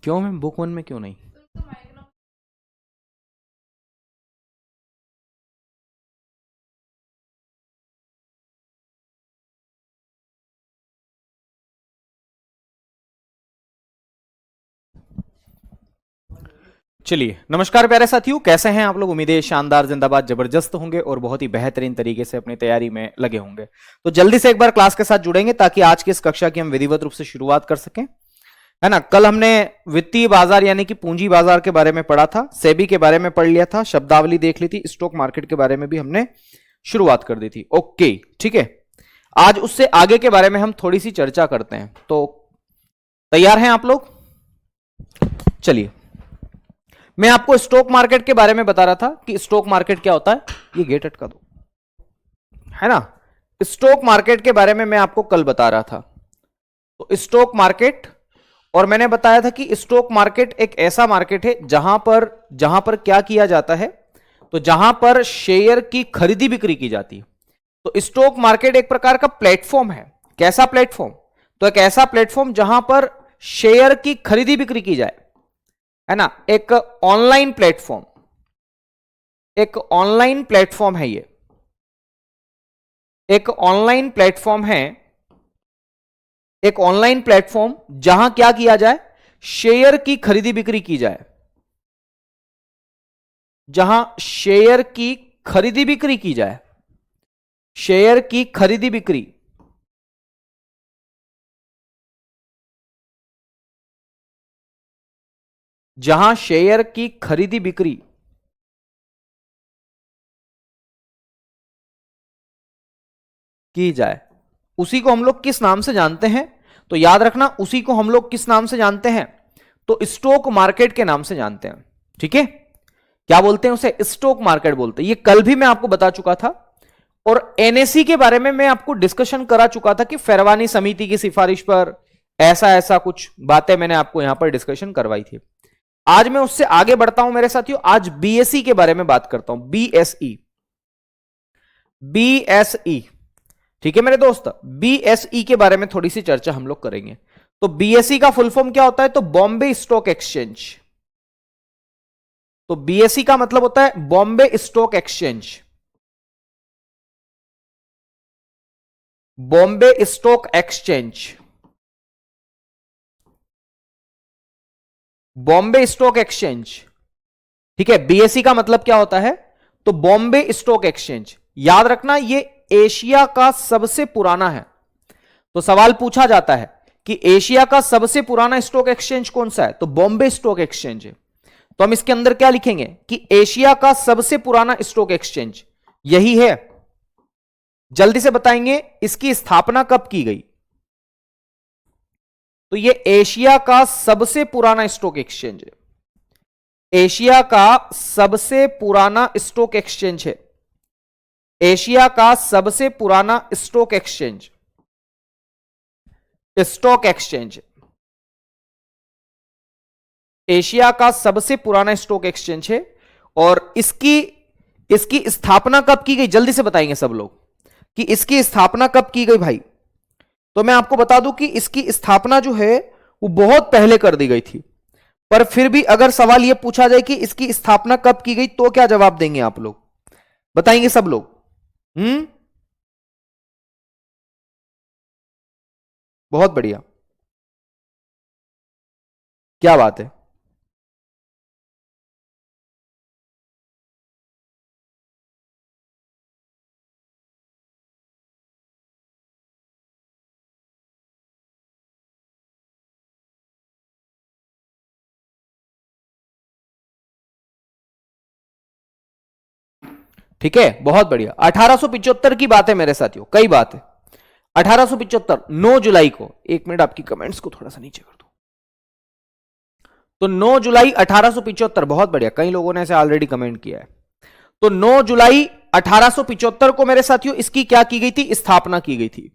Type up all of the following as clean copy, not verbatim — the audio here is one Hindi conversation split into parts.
क्यों मैम, बुक 1 में क्यों नहीं? चलिए, नमस्कार प्यारे साथियों, कैसे हैं आप लोग? उम्मीद है शानदार, जिंदाबाद, जबरदस्त होंगे और बहुत ही बेहतरीन तरीके से अपनी तैयारी में लगे होंगे। तो जल्दी से एक बार क्लास के साथ जुड़ेंगे ताकि आज की इस कक्षा की हम विधिवत रूप से शुरुआत कर सकें, है ना। कल हमने वित्तीय बाजार यानी कि पूंजी बाजार के बारे में पढ़ा था, सेबी के बारे में पढ़ लिया था, शब्दावली देख ली थी, स्टॉक मार्केट के बारे में भी हमने शुरुआत कर दी थी। ओके, ठीक है। आज उससे आगे के बारे में हम थोड़ी सी चर्चा करते हैं। तो तैयार हैं आप लोग? चलिए, मैं आपको स्टॉक मार्केट के बारे में बता रहा था कि स्टॉक मार्केट क्या होता है। ये गेट अटका दो, है ना। स्टॉक मार्केट के बारे में मैं आपको कल बता रहा था। तो स्टॉक मार्केट, और मैंने बताया था कि स्टॉक मार्केट एक ऐसा मार्केट है जहां पर क्या किया जाता है, तो जहां पर शेयर की खरीदी बिक्री की जाती है। तो स्टॉक मार्केट एक प्रकार का प्लेटफॉर्म है। कैसा प्लेटफॉर्म? तो एक ऐसा प्लेटफॉर्म जहां पर शेयर की खरीदी बिक्री की जाए, है ना। एक ऑनलाइन प्लेटफॉर्म, एक ऑनलाइन प्लेटफॉर्म है ये, एक ऑनलाइन प्लेटफॉर्म है, एक ऑनलाइन प्लेटफॉर्म जहां क्या किया जाए, शेयर की खरीदी बिक्री की जाए, जहां शेयर की खरीदी बिक्री की जाए, शेयर की खरीदी बिक्री, जहां शेयर की खरीदी बिक्री की जाए, उसी को हम लोग किस नाम से जानते हैं? तो याद रखना, उसी को हम लोग किस नाम से जानते हैं? तो स्टॉक मार्केट के नाम से जानते हैं। ठीक है, क्या बोलते हैं उसे? स्टॉक मार्केट बोलते हैं। ये कल भी मैं आपको बता चुका था। और एनएसई के बारे में मैं आपको डिस्कशन करा चुका था कि फेरवानी समिति की सिफारिश पर ऐसा ऐसा कुछ बातें मैंने आपको यहां पर डिस्कशन करवाई थी। आज मैं उससे आगे बढ़ता हूं मेरे साथियों। आज बीएसई के बारे में बात करता हूं। बीएसई, बीएसई, ठीक है मेरे दोस्त। बीएसई के बारे में थोड़ी सी चर्चा हम लोग करेंगे। तो बीएसई का फुल फॉर्म क्या होता है? तो बॉम्बे स्टॉक एक्सचेंज। तो बीएसई का मतलब होता है Bombay stock exchange, Bombay stock exchange, Bombay stock exchange. ठीक है, बीएसई का मतलब क्या होता है? तो बॉम्बे स्टॉक एक्सचेंज। याद रखना, ये एशिया का सबसे पुराना है। तो सवाल पूछा जाता है कि एशिया का सबसे पुराना स्टॉक एक्सचेंज कौन सा है? तो बॉम्बे स्टॉक एक्सचेंज है। तो हम इसके अंदर क्या लिखेंगे कि एशिया का सबसे पुराना स्टॉक एक्सचेंज यही है। जल्दी से बताएंगे इसकी स्थापना कब की गई? तो ये एशिया का सबसे पुराना स्टॉक एक्सचेंज है। एशिया का सबसे पुराना स्टॉक एक्सचेंज है। एशिया का सबसे पुराना stock exchange, stock exchange, Asia का सबसे पुराना स्टॉक एक्सचेंज है। और इसकी इसकी स्थापना कब की गई? जल्दी से बताएंगे सब लोग कि इसकी स्थापना कब की गई भाई। तो मैं आपको बता दूं कि इसकी स्थापना जो है वो बहुत पहले कर दी गई थी। पर फिर भी अगर सवाल यह पूछा जाए कि इसकी स्थापना कब की गई, तो क्या जवाब देंगे आप लोग? बताएंगे सब लोग? बहुत बढ़िया, क्या बात है। ठीक है, बहुत बढ़िया। 1875 की बात है मेरे साथियों, कई बात है। 1875 9 जुलाई को, एक मिनट आपकी कमेंट्स को थोड़ा सा नीचे कर दो। तो 9 जुलाई 1875, बहुत बढ़िया, कई लोगों ने ऐसे ऑलरेडी कमेंट किया है। तो 9 जुलाई 1875 को मेरे साथियों इसकी क्या की गई थी? स्थापना की गई थी।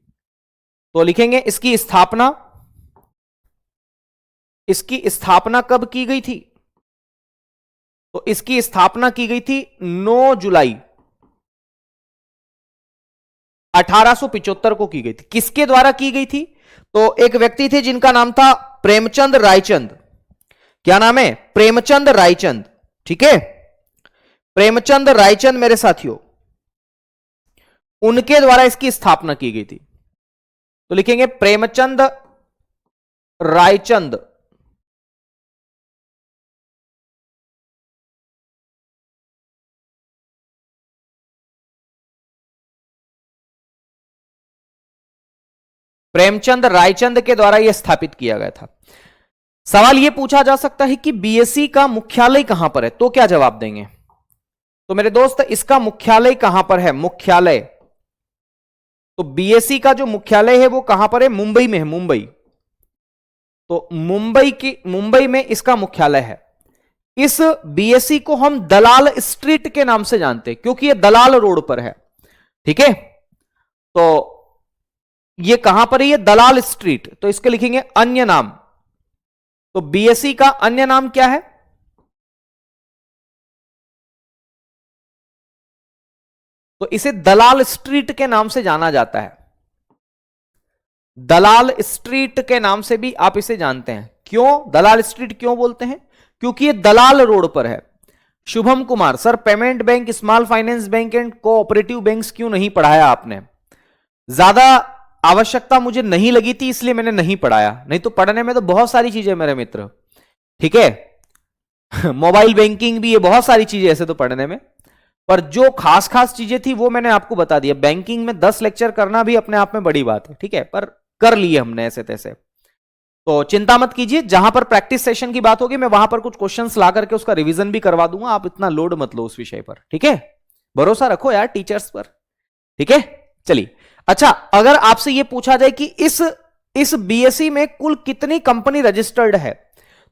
तो लिखेंगे इसकी स्थापना, इसकी स्थापना कब की गई थी? तो इसकी स्थापना की गई थी 9 जुलाई 1875 को की गई थी। किसके द्वारा की गई थी? तो एक व्यक्ति थे जिनका नाम था प्रेमचंद रायचंद। क्या नाम है? प्रेमचंद रायचंद। ठीक है, प्रेमचंद रायचंद मेरे साथियों, उनके द्वारा इसकी स्थापना की गई थी। तो लिखेंगे प्रेमचंद रायचंद। प्रेमचंद रायचंद के द्वारा यह स्थापित किया गया था। सवाल यह पूछा जा सकता है कि बीएसई का मुख्यालय कहां पर है, तो क्या जवाब देंगे? तो मेरे दोस्त, इसका मुख्यालय कहां पर है? मुख्यालय, तो बीएसई का जो मुख्यालय है वो कहां पर है? मुंबई में है, मुंबई। तो मुंबई में इसका मुख्यालय है। इस बीएसई को हम दलाल स्ट्रीट के नाम से जानते हैं क्योंकि ये दलाल रोड पर है। ठीक है, तो ये कहां पर है? ये दलाल स्ट्रीट। तो इसके लिखेंगे अन्य नाम। तो बीएसई का अन्य नाम क्या है? तो इसे दलाल स्ट्रीट के नाम से जाना जाता है। दलाल स्ट्रीट के नाम से भी आप इसे जानते हैं। क्यों दलाल स्ट्रीट क्यों बोलते हैं? क्योंकि ये दलाल रोड पर है। Shubham Kumar, sir payment bank, small finance bank and cooperative banks क्यों नहीं पढ़ाया आपने? ज्यादा आवश्यकता मुझे नहीं लगी थी इसलिए मैंने नहीं पढ़ाया, नहीं तो पढ़ने में तो बहुत सारी चीजें मेरे मित्र। ठीक है मोबाइल बैंकिंग भी, ये बहुत सारी चीजें ऐसे तो पढ़ने में, पर जो खास खास चीजें थी वो मैंने आपको बता दिया। बैंकिंग में 10 लेक्चर करना भी अपने आप में बड़ी बात है। ठीक है, पर कर लिए हमने ऐसे तैसे, तो चिंता मत कीजिए। जहां पर प्रैक्टिस सेशन की बात होगी मैं वहां पर कुछ क्वेश्चंस ला करके उसका रिवीजन भी करवा दूंगा। आप इतना लोड मत लो उस विषय पर। ठीक है, भरोसा रखो यार टीचर्स पर। ठीक है, चलिए। अच्छा, अगर आपसे यह पूछा जाए कि इस बीएसई में कुल कितनी कंपनी रजिस्टर्ड है,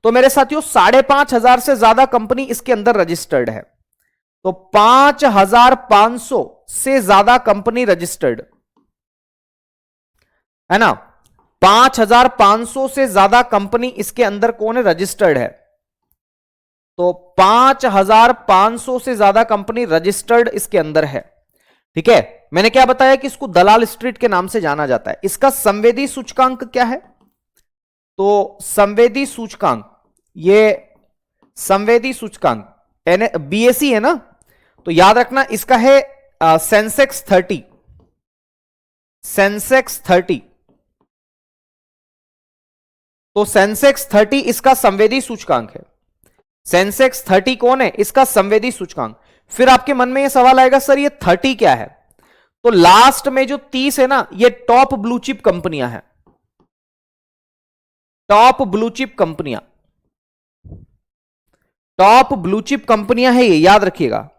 तो मेरे साथियों 5,500 से ज्यादा कंपनी इसके अंदर रजिस्टर्ड है। तो 5,500 से ज्यादा कंपनी रजिस्टर्ड है ना। 5,500 से ज्यादा कंपनी इसके अंदर कौन है? रजिस्टर्ड है। तो 5,500 से ज्यादा कंपनी रजिस्टर्ड इसके अंदर है। ठीक है, मैंने क्या बताया कि इसको दलाल स्ट्रीट के नाम से जाना जाता है। इसका संवेदी सूचकांक क्या है? तो संवेदी सूचकांक, ये संवेदी सूचकांक बीएसई है ना, तो याद रखना इसका है सेंसेक्स 30। सेंसेक्स 30, तो सेंसेक्स 30 इसका संवेदी सूचकांक है। सेंसेक्स 30 कौन है? इसका संवेदी सूचकांक। फिर आपके मन में यह सवाल आएगा, सर ये 30 क्या है? तो लास्ट में जो 30 है ना, ये टॉप ब्लू चिप कंपनियां हैं। टॉप ब्लू चिप कंपनियां, टॉप ब्लू चिप कंपनियां है, ये याद रखिएगा।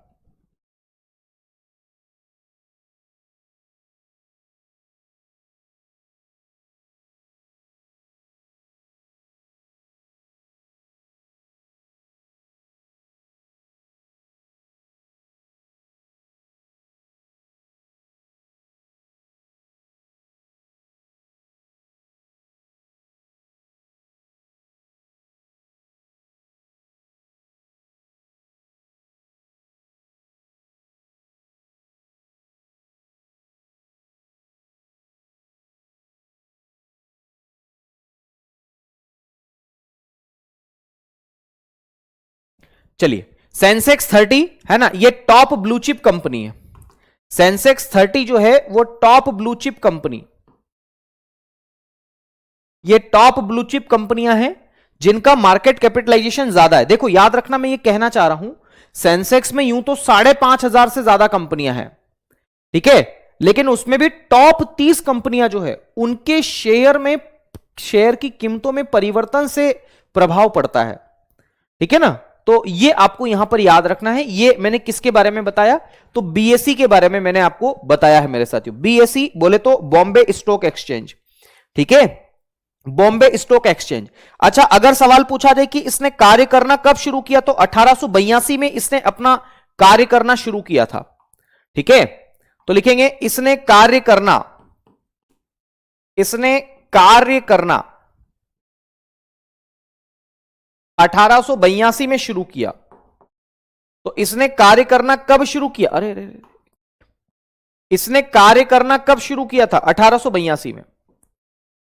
चलिए, सेंसेक्स 30 है ना, ये टॉप ब्लू चिप कंपनी है। सेंसेक्स 30 जो है वो टॉप ब्लू चिप कंपनी, ये टॉप ब्लू चिप कंपनियां हैं जिनका मार्केट कैपिटलाइजेशन ज्यादा है। देखो याद रखना, मैं ये कहना चाह रहा हूं, सेंसेक्स में यूं तो 5,500 से ज्यादा कंपनियां हैं। ठीक है, लेकिन उसमें भी टॉप 30 कंपनियां जो है उनके शेयर की कीमतों में परिवर्तन से प्रभाव पड़ता है। ठीक है ना, तो ये आपको यहां पर याद रखना है। ये मैंने किसके बारे में बताया? तो बीएसई के बारे में मैंने आपको बताया है मेरे साथियों। बीएसई बोले तो बॉम्बे स्टॉक एक्सचेंज। ठीक है, बॉम्बे स्टॉक एक्सचेंज। अच्छा, अगर सवाल पूछा जाए कि इसने कार्य करना कब शुरू किया, तो 1882 में इसने अपना कार्य करना शुरू किया था। ठीक है, तो लिखेंगे इसने कार्य करना 1882 में शुरू किया। तो इसने कार्य करना कब शुरू किया? अरे इसने कार्य करना कब शुरू किया था? 1882 में।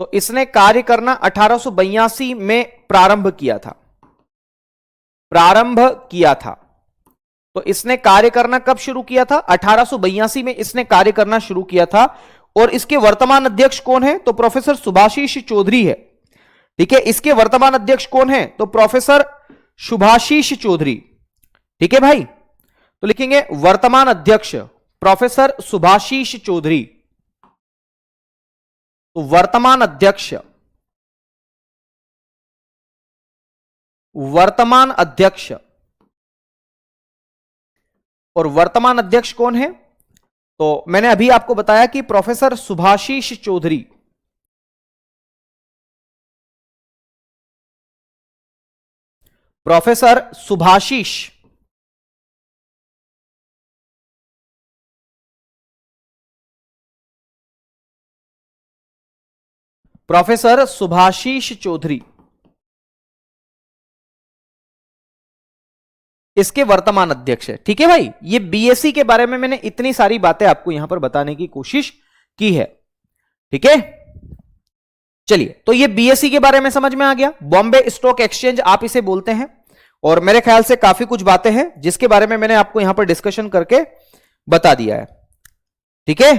तो इसने कार्य करना 1882 में प्रारंभ किया था। प्रारंभ किया था। तो इसने कार्य करना कब शुरू किया था? 1882 में इसने कार्य करना शुरू किया था। और इसके वर्तमान अध्यक्ष कौन है? तो प्रोफेसर सुभाषीष चौधरी है। ठीक है, इसके वर्तमान अध्यक्ष कौन है? तो प्रोफेसर सुभाषीष चौधरी। ठीक है भाई, तो लिखेंगे वर्तमान अध्यक्ष प्रोफेसर सुभाषीष चौधरी। तो वर्तमान अध्यक्ष और वर्तमान अध्यक्ष कौन है? तो मैंने अभी आपको बताया कि प्रोफेसर सुभाषीष चौधरी। प्रोफेसर सुभाषीष चौधरी इसके वर्तमान अध्यक्ष है। ठीक है भाई, ये बीएससी के बारे में मैंने इतनी सारी बातें आपको यहां पर बताने की कोशिश की है। ठीक है, चलिए, तो ये बीएससी के बारे में समझ में आ गया। बॉम्बे स्टॉक एक्सचेंज आप इसे बोलते हैं। और मेरे ख्याल से काफी कुछ बातें हैं जिसके बारे में मैंने आपको यहां पर डिस्कशन करके बता दिया है। ठीक है,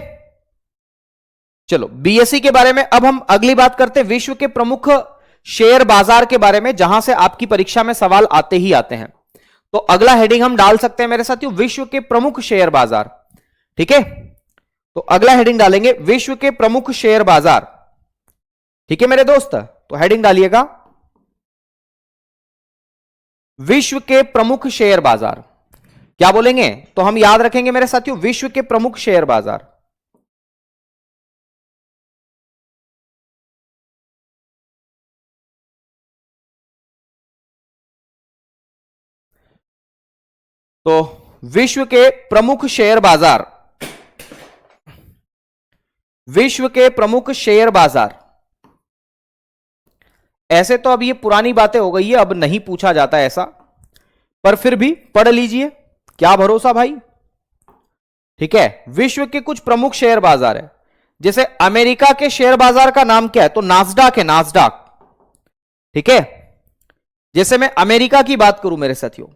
चलो बीएससी के बारे में अब हम अगली बात करते हैं, विश्व के प्रमुख शेयर बाजार के बारे में, जहां से आपकी परीक्षा में सवाल आते ही आते हैं। तो अगला हेडिंग हम डाल सकते हैं मेरे साथियों, विश्व के प्रमुख शेयर बाजार। ठीक है, तो अगला हेडिंग डालेंगे विश्व के प्रमुख शेयर बाजार। ठीक है मेरे दोस्त, तो हेडिंग डालिएगा विश्व के प्रमुख शेयर बाजार। क्या बोलेंगे? तो हम याद रखेंगे मेरे साथियों, विश्व के प्रमुख शेयर बाजार। तो विश्व के प्रमुख शेयर बाजार, विश्व के प्रमुख शेयर बाजार। ऐसे तो अब ये पुरानी बातें हो गई है, अब नहीं पूछा जाता ऐसा, पर फिर भी पढ़ लीजिए, क्या भरोसा भाई। ठीक है, विश्व के कुछ प्रमुख शेयर बाजार है। जैसे अमेरिका के शेयर बाजार का नाम क्या है? तो नास्डाक है, नास्डाक। ठीक है, जैसे मैं अमेरिका की बात करूं मेरे साथियों,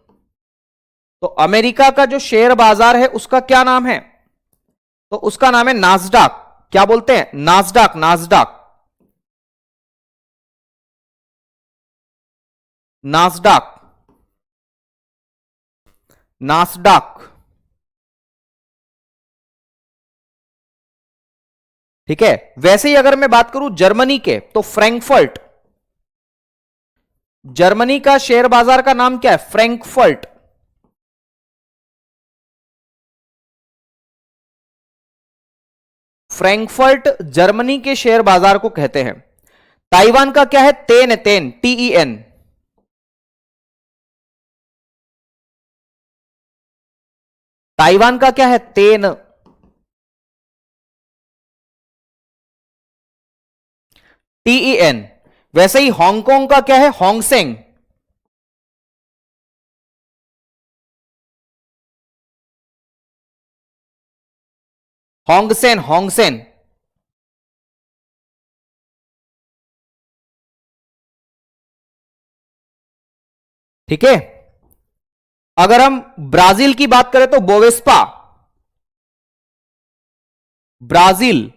तो अमेरिका का जो शेयर बाजार है उसका क्या नाम है? तो उसका नाम है नास्डाक। क्या बोलते हैं? नास्डाक, नास्डाक, नास्डाक, नास्डाक। ठीक है, वैसे ही अगर मैं बात करूं जर्मनी के, तो फ्रैंकफर्ट। जर्मनी का शेयर बाजार का नाम क्या है? फ्रैंकफर्ट। फ्रैंकफर्ट जर्मनी के शेयर बाजार को कहते हैं। ताइवान का क्या है? तेन, तेन, TEN। ताइवान का क्या है? तेन। TEN। वैसे ही हांगकांग का क्या है? होंगसेंग। होंगसेन, होंगसेन। ठीक है, अगर हम ब्राजील की बात करें तो बोवेस्पा, ब्राजील।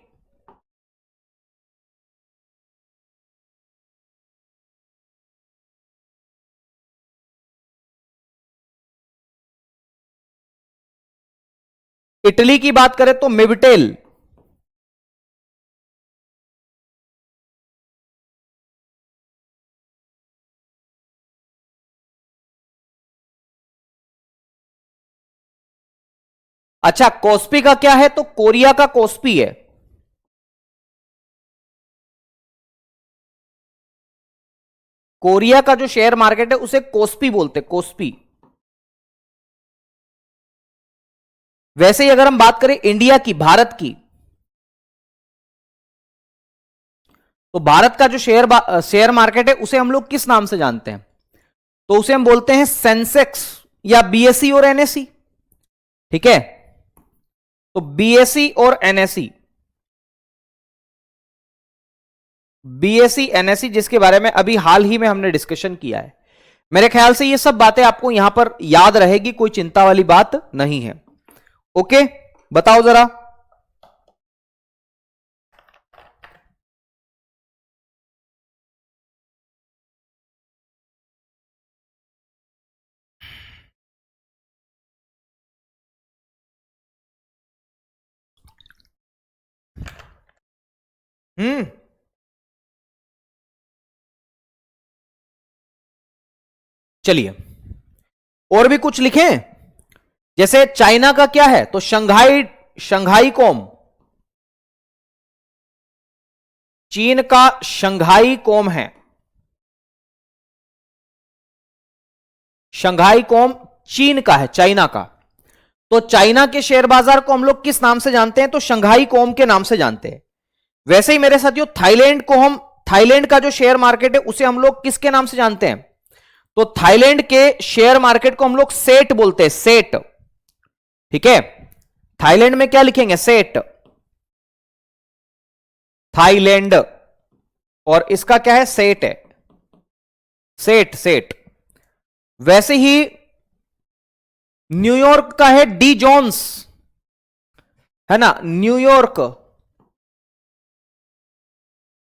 इटली की बात करें तो मिबटेल। अच्छा, कोस्पी का क्या है? तो कोरिया का कोस्पी है। कोरिया का जो शेयर मार्केट है उसे कोस्पी बोलते, कोस्पी। वैसे ही अगर हम बात करें इंडिया की, भारत की, तो भारत का जो शेयर मार्केट है उसे हम लोग किस नाम से जानते हैं? तो उसे हम बोलते हैं सेंसेक्स या बीएसई और एनएसई। ठीक है, तो बीएसई और एनएसई, बीएसई एनएसई जिसके बारे में अभी हाल ही में हमने डिस्कशन किया है। मेरे ख्याल से ये सब बातें आपको यहां पर याद रहेगी, कोई चिंता वाली बात नहीं है। ओके, बताओ जरा। हम्म, चलिए और भी कुछ लिखें। जैसे चाइना का क्या है, तो शंघाई, शंघाई कौम। चीन का शंघाई कौम है। शंघाई कौम चीन का है, चाइना का। तो चाइना के शेयर बाजार को हम लोग किस नाम से जानते हैं, तो शंघाई कौम के नाम से जानते हैं। वैसे ही मेरे साथियों थाईलैंड को हम, थाईलैंड का जो शेयर मार्केट है उसे हम लोग किसके नाम से जानते हैं, तो थाईलैंड के शेयर मार्केट को हम लोग सेट बोलते हैं, सेट। ठीक है, थाईलैंड में क्या लिखेंगे, सेट, थाईलैंड। और इसका क्या है, सेट है, सेट, सेट। वैसे ही न्यूयॉर्क का है डी जोन्स, है ना, न्यूयॉर्क,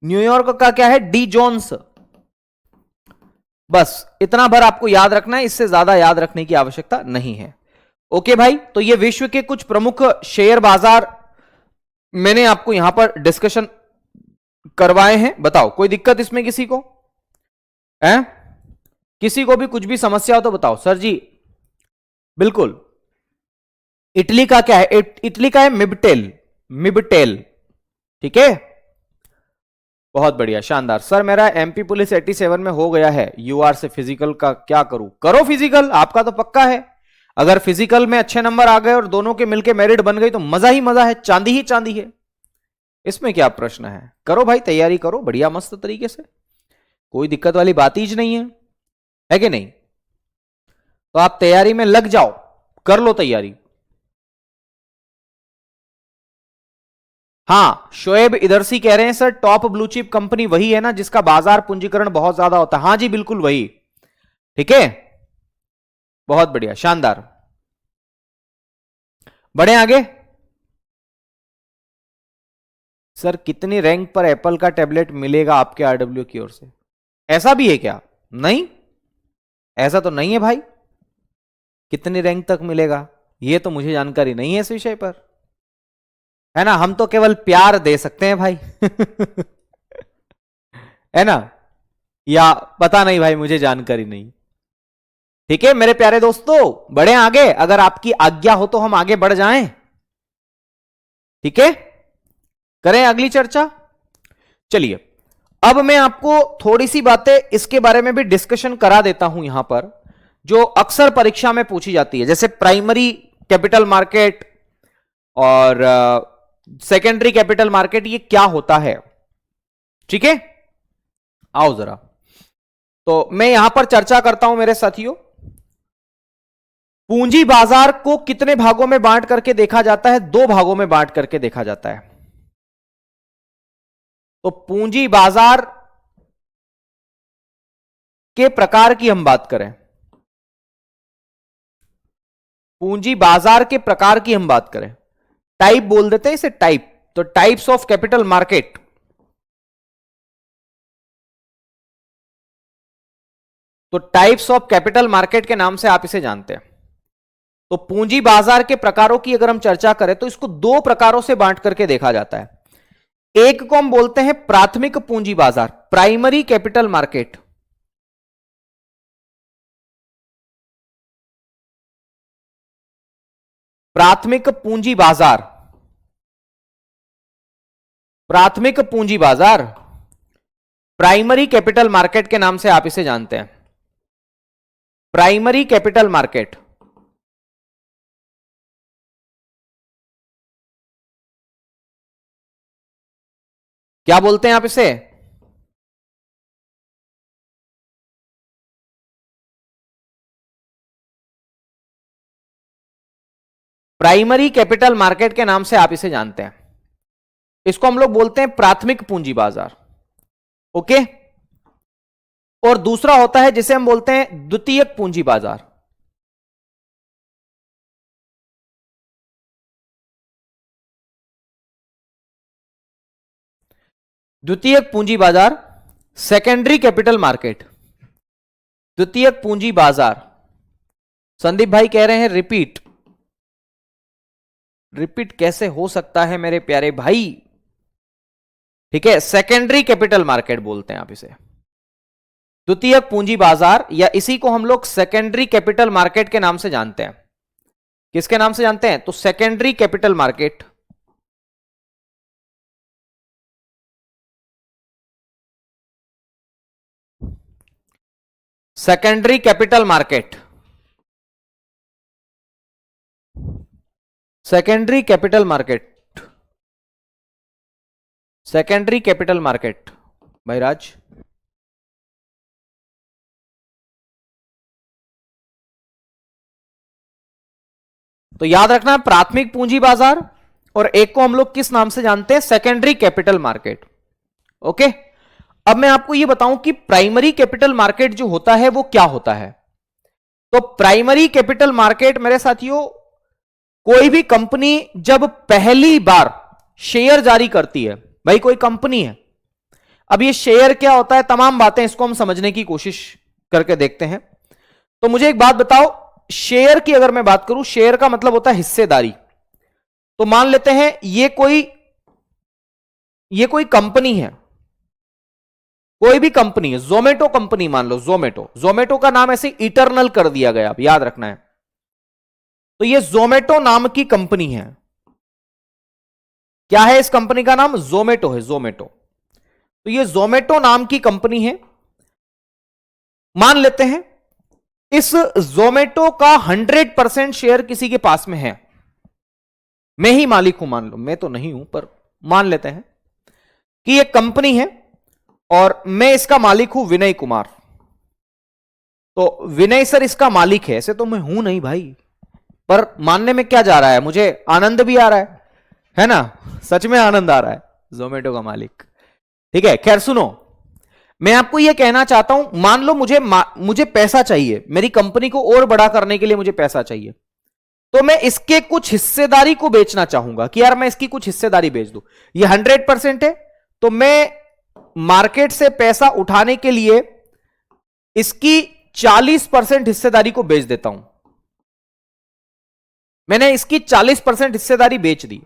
न्यूयॉर्क का क्या है, डी जोन्स। बस इतना भर आपको याद रखना है, इससे ज्यादा याद रखने की आवश्यकता नहीं है। ओके भाई, तो ये विश्व के कुछ प्रमुख शेयर बाजार मैंने आपको यहां पर डिस्कशन करवाए हैं। बताओ कोई दिक्कत इसमें किसी को है, किसी को भी कुछ भी समस्या हो तो बताओ सर जी। बिल्कुल, इटली का क्या है, इटली का है मिबटेल, मिबटेल। ठीक है, बहुत बढ़िया, शानदार। सर मेरा एमपी पुलिस 87 में हो गया है, यूआर से फिजिकल का क्या करूं, करो फिजिकल, आपका तो पक्का है। अगर फिजिकल में अच्छे नंबर आ गए और दोनों के मिलके मेरिट बन गई तो मजा ही मजा है, चांदी ही चांदी है, इसमें क्या प्रश्न है। करो भाई, तैयारी करो बढ़िया मस्त तरीके से, कोई दिक्कत वाली बात ही नहीं है कि नहीं। तो आप तैयारी में लग जाओ, कर लो तैयारी। हाँ, शोएब इधर से कह रहे हैं sir top blue chip company वही है ना जिसका बाजार पूंजीकरण बहुत ज्यादा होता है। हाँ जी बिल्कुल वही। ठीक है, बहुत बढ़िया, शानदार। बढ़े आगे। सर कितनी रैंक पर एप्पल का टैबलेट मिलेगा आपके आरडब्ल्यू की ओर से, ऐसा भी है क्या, नहीं ऐसा तो नहीं है भाई। कितनी रैंक तक मिलेगा ये तो मुझे जानकारी नहीं है इस विषय पर, है ना, हम तो केवल प्यार दे सकते हैं भाई है ना, या पता नहीं भाई, मुझे जानकारी नहीं। ठीक है मेरे प्यारे दोस्तों, बढ़े आगे, अगर आपकी आज्ञा हो तो हम आगे बढ़ जाएं। ठीक है, करें अगली चर्चा। चलिए, अब मैं आपको थोड़ी सी बातें इसके बारे में भी डिस्कशन करा देता हूं यहां पर, जो अक्सर परीक्षा में पूछी जाती है, जैसे प्राइमरी कैपिटल मार्केट और सेकेंडरी कैपिटल मार्केट, ये क्या होता है। ठीक है, आओ जरा, तो मैं यहां पर चर्चा करता हूं मेरे साथियों। पूंजी बाजार को कितने भागों में बांट करके देखा जाता है, दो भागों में बांट करके देखा जाता है। तो पूंजी बाजार के प्रकार की हम बात करें, पूंजी बाजार के प्रकार की हम बात करें, टाइप बोल देते हैं इसे, टाइप। तो टाइप्स ऑफ कैपिटल मार्केट, तो टाइप्स ऑफ कैपिटल मार्केट के नाम से आप इसे जानते हैं। तो पूंजी बाजार के प्रकारों की अगर हम चर्चा करें तो इसको दो प्रकारों से बांट करके देखा जाता है। एक को हम बोलते हैं प्राथमिक पूंजी बाजार, प्राइमरी कैपिटल मार्केट। प्राथमिक पूंजी बाजार, प्राथमिक पूंजी बाजार, प्राइमरी कैपिटल मार्केट के नाम से आप इसे जानते हैं, प्राइमरी कैपिटल मार्केट। क्या बोलते हैं आप इसे, प्राइमरी कैपिटल मार्केट के नाम से आप इसे जानते हैं। इसको हम लोग बोलते हैं प्राथमिक पूंजी बाजार। ओके, और दूसरा होता है जिसे हम बोलते हैं द्वितीयक पूंजी बाजार। द्वितीयक पूंजी बाजार, सेकेंडरी कैपिटल मार्केट। द्वितीयक पूंजी बाजार, संदीप भाई कह रहे हैं रिपीट। रिपीट कैसे हो सकता है मेरे प्यारे भाई? ठीक है, सेकेंडरी कैपिटल मार्केट बोलते हैं आप इसे, द्वितीयक पूंजी बाजार, या इसी को हम लोग सेकेंडरी कैपिटल मार्केट के नाम से जानते हैं। किसके नाम से जानते हैं? तो secondary capital market. Secondary capital market, secondary capital market, secondary capital market भाईराज। तो याद रखना, प्राथमिक पूंजी बाजार और एक को हम लोग किस नाम से जानते हैं? Secondary capital market. ओके, अब मैं आपको यह बताऊं कि प्राइमरी कैपिटल मार्केट जो होता है वो क्या होता है। तो प्राइमरी कैपिटल मार्केट मेरे साथियों, कोई भी कंपनी जब पहली बार शेयर जारी करती है, भाई कोई कंपनी है, अब ये शेयर क्या होता है, तमाम बातें इसको हम समझने की कोशिश करके देखते हैं। तो मुझे एक बात बताओ, शेयर की अगर मैं बात करूं, शेयर का मतलब होता है हिस्सेदारी। तो मान लेते हैं ये कोई कंपनी है, कोई भी कंपनी है, जोमेटो कंपनी मान लो, जोमेटो का नाम ऐसे इटरनल कर दिया गया, अब याद रखना है। तो ये जोमेटो नाम की कंपनी है। क्या है इस कंपनी का नाम? जोमेटो है, जोमेटो। तो ये जोमेटो नाम की कंपनी है। मान लेते हैं इस जोमेटो का 100% शेयर किसी के पास में है, मैं ही मालिक हूं मान लो, मैं तो नहीं हूं पर मान लेते हैं कि ये कंपनी है और मैं इसका मालिक हूं विनय कुमार। तो विनय सर इसका मालिक है, ऐसे तो मैं हूं नहीं भाई, पर मानने में क्या जा रहा है, मुझे आनंद भी आ रहा है ना, सच में आनंद आ रहा है, जोमेटो का मालिक। ठीक है, खैर सुनो, मैं आपको यह कहना चाहता हूं, मान लो मुझे पैसा चाहिए, मेरी कंपनी को और बड़ा करने के लिए मुझे पैसा चाहिए, तो मैं इसके कुछ हिस्सेदारी को बेचना चाहूंगा कि यार मैं इसकी कुछ हिस्सेदारी बेच दूं। ये 100% है, तो मैं मार्केट से पैसा उठाने के लिए इसकी 40% हिस्सेदारी को बेच देता हूं। मैंने इसकी 40% हिस्सेदारी बेच दी।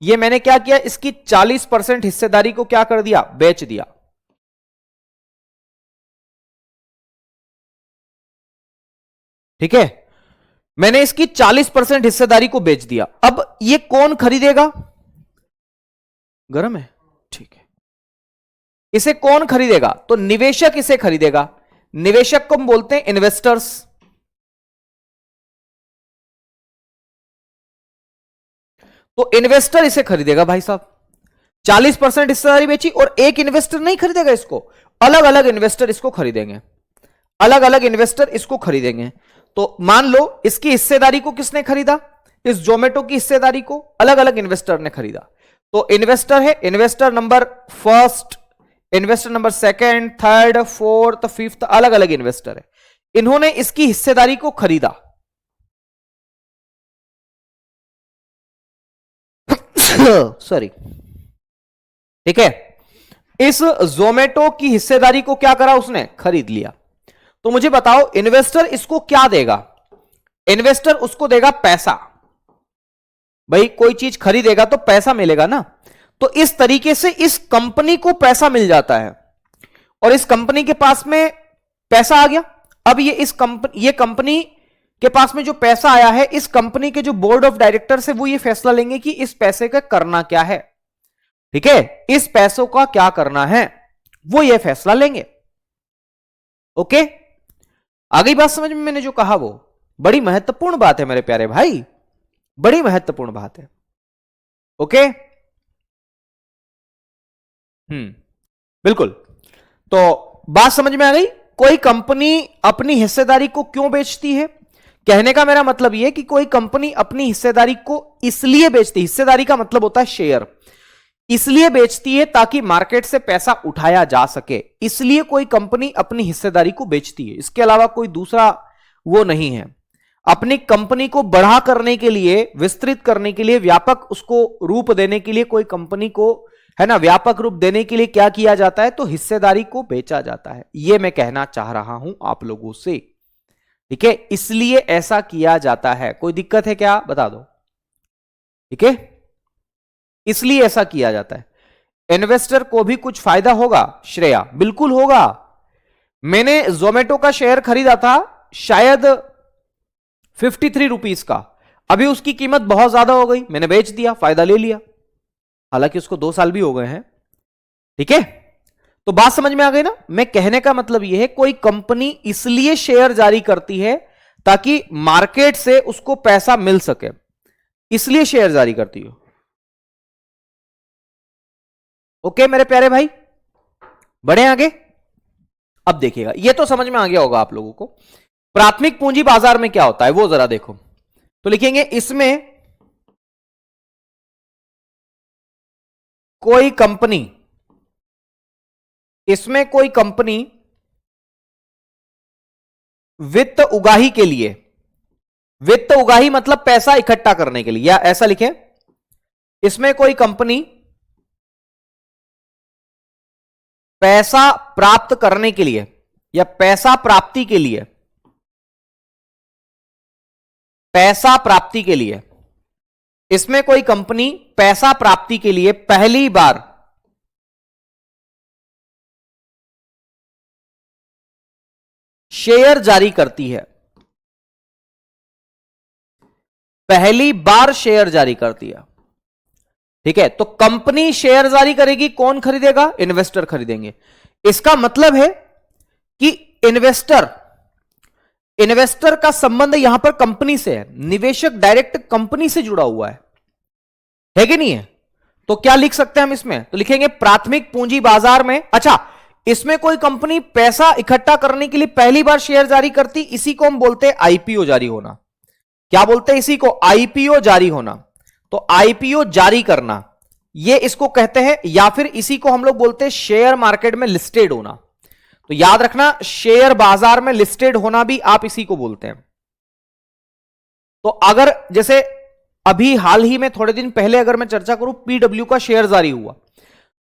ये मैंने क्या किया, इसकी 40% हिस्सेदारी को क्या कर दिया, बेच दिया। ठीक है, मैंने इसकी 40% हिस्सेदारी को बेच दिया। अब ये कौन खरीदेगा? गरम है, ठीक है। इसे कौन खरीदेगा? तो निवेशक इसे खरीदेगा। निवेशक को हम बोलते हैं इन्वेस्टर्स। तो इन्वेस्टर इसे खरीदेगा भाई साहब। 40% हिस्सेदारी बेची और एक इन्वेस्टर नहीं खरीदेगा इसको, अलग अलग इन्वेस्टर इसको खरीदेंगे, अलग अलग इन्वेस्टर इसको खरीदेंगे। तो मान लो इसकी हिस्सेदारी को किसने खरीदा? इस जोमेटो की हिस्सेदारी को अलग अलग इन्वेस्टर ने खरीदा। तो इन्वेस्टर है, investor number first, investor number second, third, fourth, fifth, अलग अलग इन्वेस्टर है, इन्होंने इसकी हिस्सेदारी को खरीदा। सॉरी, ठीक है, इस जोमेटो की हिस्सेदारी को क्या करा उसने? खरीद लिया। तो मुझे बताओ इन्वेस्टर इसको क्या देगा? इन्वेस्टर उसको देगा पैसा। भाई कोई चीज खरीदेगा तो पैसा मिलेगा ना, तो इस तरीके से इस कंपनी को पैसा मिल जाता है और इस कंपनी के पास में पैसा आ गया। अब ये कंपनी के पास में जो पैसा आया है, इस कंपनी के जो बोर्ड ऑफ डायरेक्टर्स है वो ये फैसला लेंगे कि इस पैसे का करना क्या है। ठीक है, इस पैसों का क्या करना है वो ये फैसला लेंगे। ओके, आ गई बात समझ में? मैंने जो कहा वो बड़ी महत्वपूर्ण बात है मेरे प्यारे भाई, बड़ी महत्वपूर्ण बात है। ओके, बिल्कुल। तो बात समझ में आ गई? कोई कंपनी अपनी हिस्सेदारी को क्यों बेचती है? कहने का मेरा मतलब यह कि कोई कंपनी अपनी हिस्सेदारी को इसलिए बेचती है, हिस्सेदारी का मतलब होता है शेयर, इसलिए बेचती है ताकि मार्केट से पैसा उठाया जा सके, इसलिए कोई कंपनी अपनी हिस्सेदारी को बेचती है, इसके अलावा कोई दूसरा वो नहीं है। अपनी कंपनी को बढ़ा करने के लिए, विस्तृत करने के लिए, व्यापक उसको रूप देने के लिए, कोई कंपनी को है ना व्यापक रूप देने के लिए क्या किया जाता है, तो हिस्सेदारी को बेचा जाता है। यह मैं कहना चाह रहा हूं आप लोगों से, ठीक है। इसलिए ऐसा किया जाता है। कोई दिक्कत है क्या, बता दो, ठीक है। इसलिए ऐसा किया जाता है। इन्वेस्टर को भी कुछ फायदा होगा श्रेया, बिल्कुल होगा। मैंने जोमेटो का शेयर खरीदा था शायद 53 रुपीस का, अभी उसकी कीमत बहुत ज्यादा हो गई, मैंने बेच दिया, फायदा ले लिया, हालांकि उसको 2 साल भी हो गए हैं, ठीक है। तो बात समझ में आ गई ना। मैं कहने का मतलब यह है, कोई कंपनी इसलिए शेयर जारी करती है ताकि मार्केट से उसको पैसा मिल सके, इसलिए शेयर जारी करती हो। ओके मेरे प्यारे भाई, बढ़े आगे। अब देखिएगा, यह तो समझ में आ गया होगा आप लोगों को। प्राथमिक पूंजी बाजार में क्या होता है वो जरा देखो। तो लिखेंगे इसमें कोई कंपनी, इसमें कोई कंपनी वित्त उगाही के लिए, वित्त उगाही मतलब पैसा इकट्ठा करने के लिए, या ऐसा लिखें, इसमें कोई कंपनी पैसा प्राप्त करने के लिए या पैसा प्राप्ति के लिए, पैसा प्राप्ति के लिए, इसमें कोई कंपनी पैसा प्राप्ति के लिए पहली बार शेयर जारी करती है, पहली बार शेयर जारी करती है, ठीक है। तो कंपनी शेयर जारी करेगी, कौन खरीदेगा, इन्वेस्टर खरीदेंगे। इसका मतलब है कि इन्वेस्टर का संबंध यहां पर कंपनी से है, निवेशक डायरेक्ट कंपनी से जुड़ा हुआ है कि नहीं है। तो क्या लिख सकते हैं हम इसमें, तो लिखेंगे प्राथमिक पूंजी बाजार में, अच्छा इसमें कोई कंपनी पैसा इकट्ठा करने के लिए पहली बार शेयर जारी करती, इसी को हम बोलते हैं आईपीओ जारी होना। क्या बोलते हैं इसी को, आईपीओ जारी होना। तो आईपीओ जारी करना, ये इसको कहते हैं, या फिर इसी को हम लोग बोलते हैं शेयर मार्केट में लिस्टेड होना। तो याद रखना, शेयर बाजार में लिस्टेड होना भी आप इसी को बोलते हैं। तो अगर जैसे अभी हाल ही में थोड़े दिन पहले अगर मैं चर्चा करूं, पीडब्ल्यू का शेयर जारी हुआ,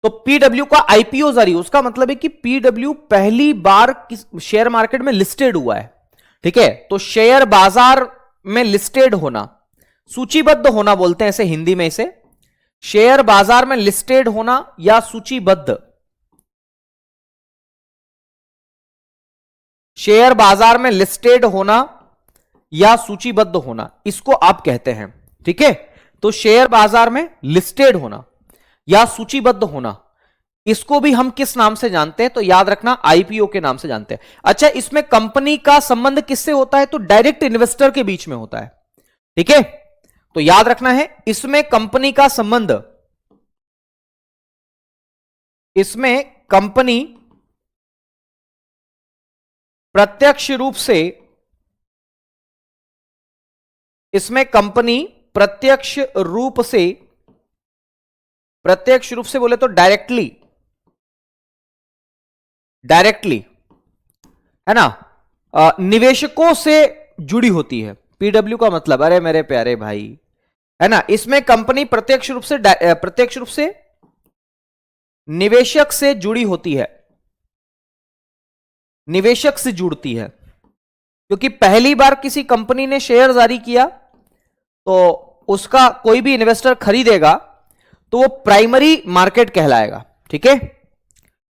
तो पीडब्ल्यू का आईपीओ जारी, उसका मतलब है कि पीडब्ल्यू पहली बार शेयर मार्केट में लिस्टेड हुआ है, ठीक है। तो शेयर बाजार में लिस्टेड होना, सूचीबद्ध होना बोलते हैं इसे हिंदी में, इसे शेयर बाजार में लिस्टेड होना या सूचीबद्ध, शेयर बाजार में लिस्टेड होना या सूचीबद्ध होना, इसको आप कहते हैं, ठीक है। तो शेयर बाजार में लिस्टेड होना या सूचीबद्ध होना, इसको भी हम किस नाम से जानते हैं, तो याद रखना आईपीओ के नाम से जानते हैं। अच्छा, इसमें कंपनी का संबंध किससे होता है, तो डायरेक्ट इन्वेस्टर के बीच में होता है, ठीक है। तो याद रखना है, इसमें कंपनी का संबंध, इसमें कंपनी प्रत्यक्ष रूप से, इसमें कंपनी प्रत्यक्ष रूप से, प्रत्यक्ष रूप से बोले तो डायरेक्टली, डायरेक्टली है ना, निवेशकों से जुड़ी होती है। पीडब्ल्यू का मतलब, अरे मेरे प्यारे भाई, है ना, इसमें कंपनी प्रत्यक्ष रूप से निवेशक से जुड़ी होती है, निवेशक से जुड़ती है, क्योंकि पहली बार किसी कंपनी ने शेयर जारी किया तो उसका कोई भी इन्वेस्टर खरीदेगा तो वो प्राइमरी मार्केट कहलाएगा, ठीक है।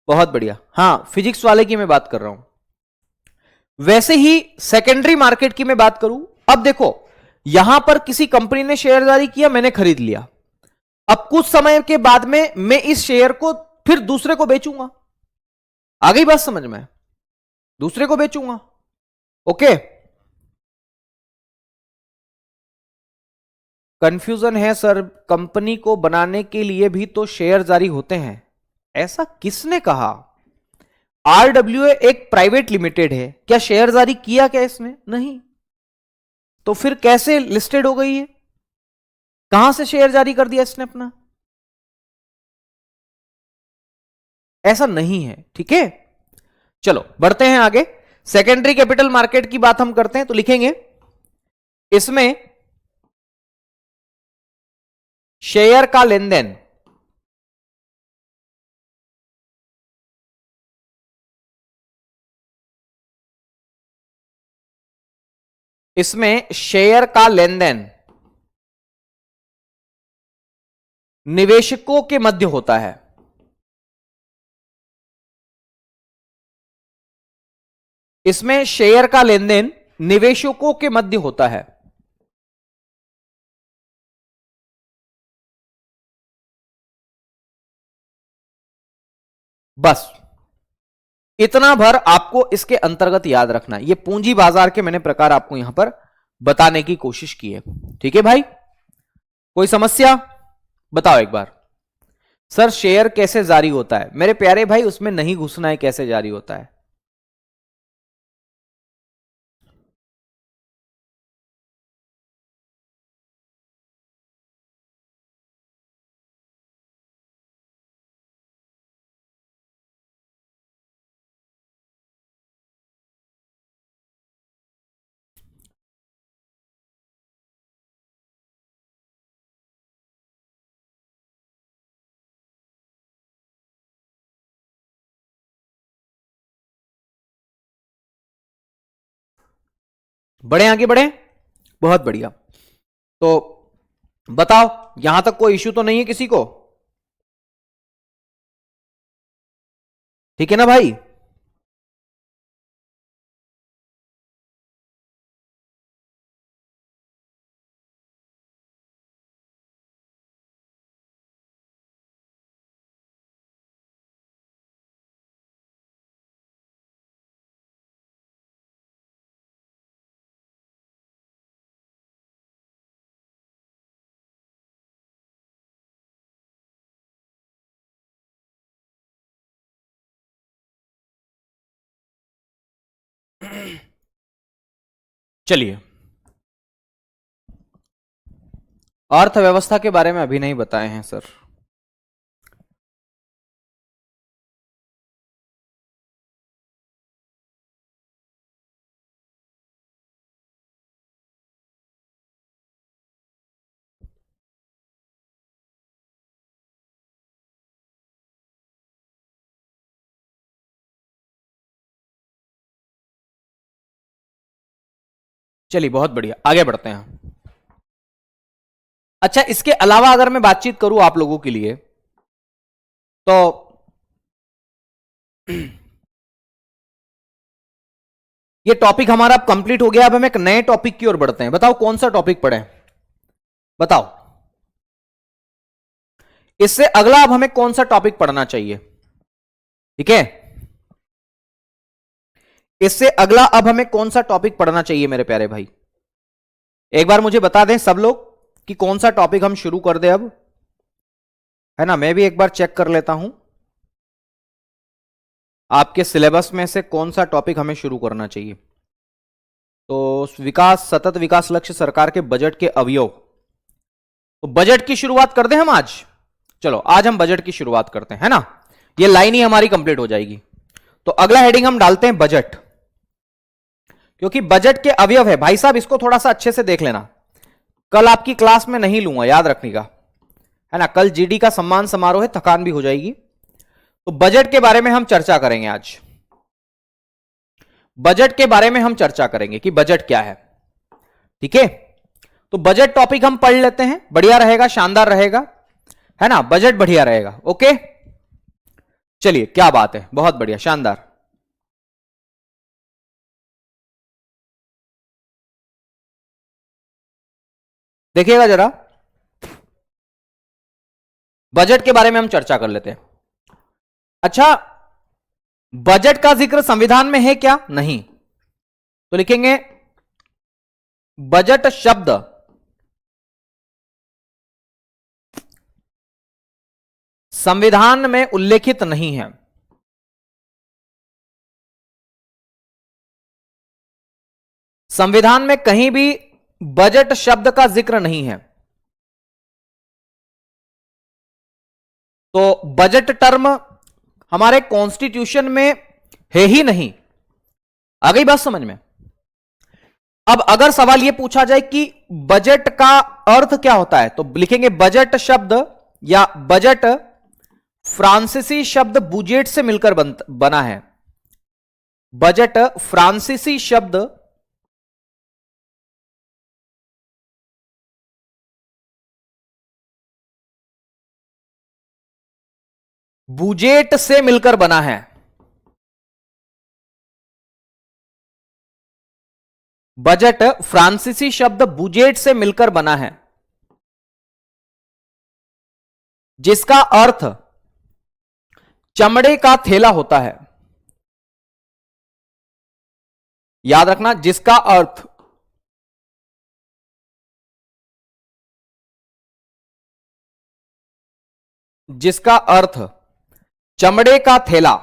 बहुत बढ़िया, हां फिजिक्स वाले की मैं बात कर रहा हूं। वैसे ही सेकेंडरी मार्केट की मैं बात करूं, अब देखो यहां पर किसी कंपनी ने शेयर जारी किया, मैंने खरीद लिया, अब कुछ समय के बाद में मैं इस शेयर को फिर दूसरे को बेचूंगा, आ गई बात समझ में, दूसरे को बेचूंगा, ओके। कंफ्यूजन है सर, कंपनी को बनाने के लिए भी तो शेयर जारी होते हैं, ऐसा किसने कहा। आरडब्ल्यूए एक प्राइवेट लिमिटेड है, क्या शेयर जारी किया क्या इसने, नहीं, तो फिर कैसे लिस्टेड हो गई है, कहां से शेयर जारी कर दिया इसने अपना, ऐसा नहीं है, ठीक है। चलो बढ़ते हैं आगे। सेकेंडरी कैपिटल मार्केट की बात हम करते हैं तो लिखेंगे इसमें शेयर का लेन देन इसमें शेयर का लेन देन निवेशकों के मध्य होता है। इसमें शेयर का लेन देन निवेशकों के मध्य होता है। बस इतना भर आपको इसके अंतर्गत याद रखना है। ये पूंजी बाजार के मैंने प्रकार आपको यहां पर बताने की कोशिश की है, ठीक है भाई। कोई समस्या बताओ एक बार। सर शेयर कैसे जारी होता है? मेरे प्यारे भाई उसमें नहीं घुसना है कैसे जारी होता है। बढ़े आगे बढ़े, बहुत बढ़िया। तो बताओ यहां तक कोई इश्यू तो नहीं है किसी को? ठीक है ना भाई। चलिए अर्थव्यवस्था के बारे में अभी नहीं बताए हैं सर। चलिए बहुत बढ़िया, आगे बढ़ते हैं। अच्छा इसके अलावा अगर मैं बातचीत करूं आप लोगों के लिए तो ये टॉपिक हमारा अब कंप्लीट हो गया। अब हम एक नए टॉपिक की ओर बढ़ते हैं। बताओ कौन सा टॉपिक पढ़े? बताओ इससे अगला अब हमें कौन सा टॉपिक पढ़ना चाहिए? ठीक है, इससे अगला अब हमें कौन सा टॉपिक पढ़ना चाहिए मेरे प्यारे भाई? एक बार मुझे बता दें सब लोग कि कौन सा टॉपिक हम शुरू कर दें अब, है ना। मैं भी एक बार चेक कर लेता हूं आपके सिलेबस में से कौन सा टॉपिक हमें शुरू करना चाहिए। तो विकास, सतत विकास लक्ष्य सरकार के बजट के अवयव, तो बजट की शुरुआत कर दें हम आज। चलो आज हम बजट की शुरुआत करते हैं, है ना। ये लाइन ही हमारी कंप्लीट हो जाएगी। तो अगला हेडिंग हम डालते हैं बजट, क्योंकि बजट के अवयव है भाई साहब। इसको थोड़ा सा अच्छे से देख लेना, कल आपकी क्लास में नहीं लूंगा, याद रखने का, है ना। कल जीडी का सम्मान समारोह है, थकान भी हो जाएगी। तो बजट के बारे में हम चर्चा करेंगे आज। बजट के बारे में हम चर्चा करेंगे कि बजट क्या है, ठीक है। तो बजट टॉपिक हम पढ़ लेते हैं, बढ़िया रहेगा, शानदार रहेगा, है ना। बजट बढ़िया रहेगा, ओके। चलिए क्या बात है, बहुत बढ़िया, शानदार। देखिएगा जरा, बजट के बारे में हम चर्चा कर लेते हैं। अच्छा बजट का जिक्र संविधान में है क्या? नहीं। तो लिखेंगे बजट शब्द संविधान में उल्लेखित नहीं है। संविधान में कहीं भी बजट शब्द का जिक्र नहीं है। तो बजट टर्म हमारे कॉन्स्टिट्यूशन में है ही नहीं। आ गई बात समझ में? अब अगर सवाल यह पूछा जाए कि बजट का अर्थ क्या होता है, तो लिखेंगे बजट शब्द या बजट फ्रांसीसी शब्द बुजेट से मिलकर बना है। बजट फ्रांसीसी शब्द बुजेट से मिलकर बना है। बजट फ्रांसीसी शब्द बुजेट से मिलकर बना है, जिसका अर्थ चमड़े का थैला होता है। याद रखना, जिसका अर्थ चमड़े का थैला,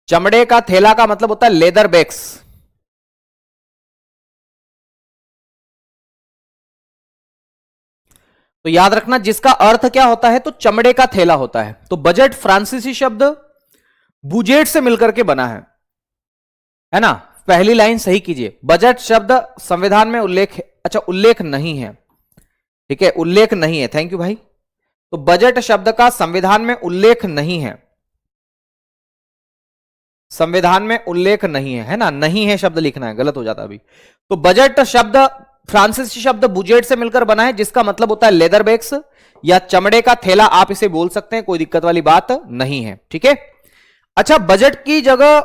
चमड़े का थैला का मतलब होता है लेदर बैग्स। तो याद रखना, जिसका अर्थ क्या होता है, तो चमड़े का थैला होता है। तो बजट फ्रांसीसी शब्द बुजेट से मिलकर के बना है ना। पहली लाइन सही कीजिए। बजट शब्द संविधान में उल्लेख, अच्छा उल्लेख नहीं है, ठीक है, उल्लेख नहीं है, थैंक यू भाई। तो बजट शब्द का संविधान में उल्लेख नहीं है, संविधान में उल्लेख नहीं है ना, नहीं है शब्द लिखना है, गलत हो जाता अभी। तो बजट शब्द फ्रांसीसी शब्द बुजेट से मिलकर बना है, जिसका मतलब होता है लेदर बैग्स या चमड़े का थैला, आप इसे बोल सकते हैं, कोई दिक्कत वाली बात नहीं है, ठीक है। अच्छा, बजट की जगह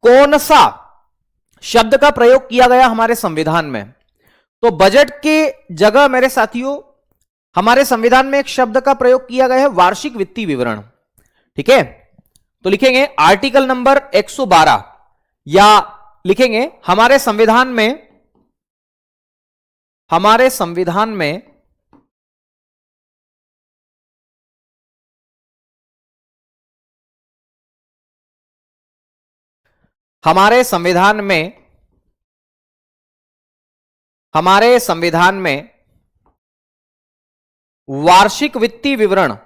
कौन सा शब्द का प्रयोग किया गया हमारे संविधान में? तो बजट की जगह मेरे साथियों हमारे संविधान में एक शब्द का प्रयोग किया गया है, वार्षिक वित्तीय विवरण, ठीक है। तो लिखेंगे आर्टिकल नंबर 112, या लिखेंगे हमारे संविधान में हमारे संविधान में वार्षिक वित्तीय विवरण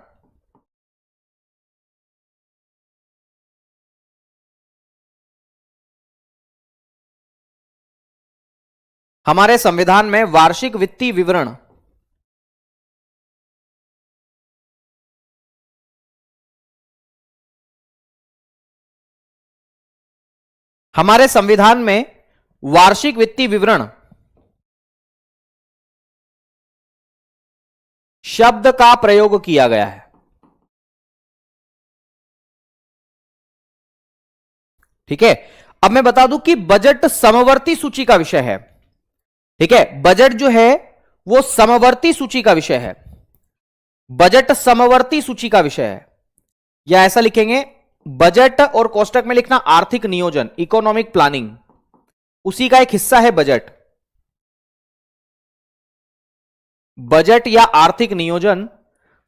हमारे संविधान में वार्षिक वित्तीय विवरण हमारे संविधान में वार्षिक वित्तीय विवरण शब्द का प्रयोग किया गया है, ठीक है। अब मैं बता दूं कि बजट समवर्ती सूची का विषय है, ठीक है। बजट जो है वो समवर्ती सूची का विषय है, बजट समवर्ती सूची का विषय है, या ऐसा लिखेंगे बजट और कोष्टक में लिखना आर्थिक नियोजन, इकोनॉमिक प्लानिंग, उसी का एक हिस्सा है बजट। बजट या आर्थिक नियोजन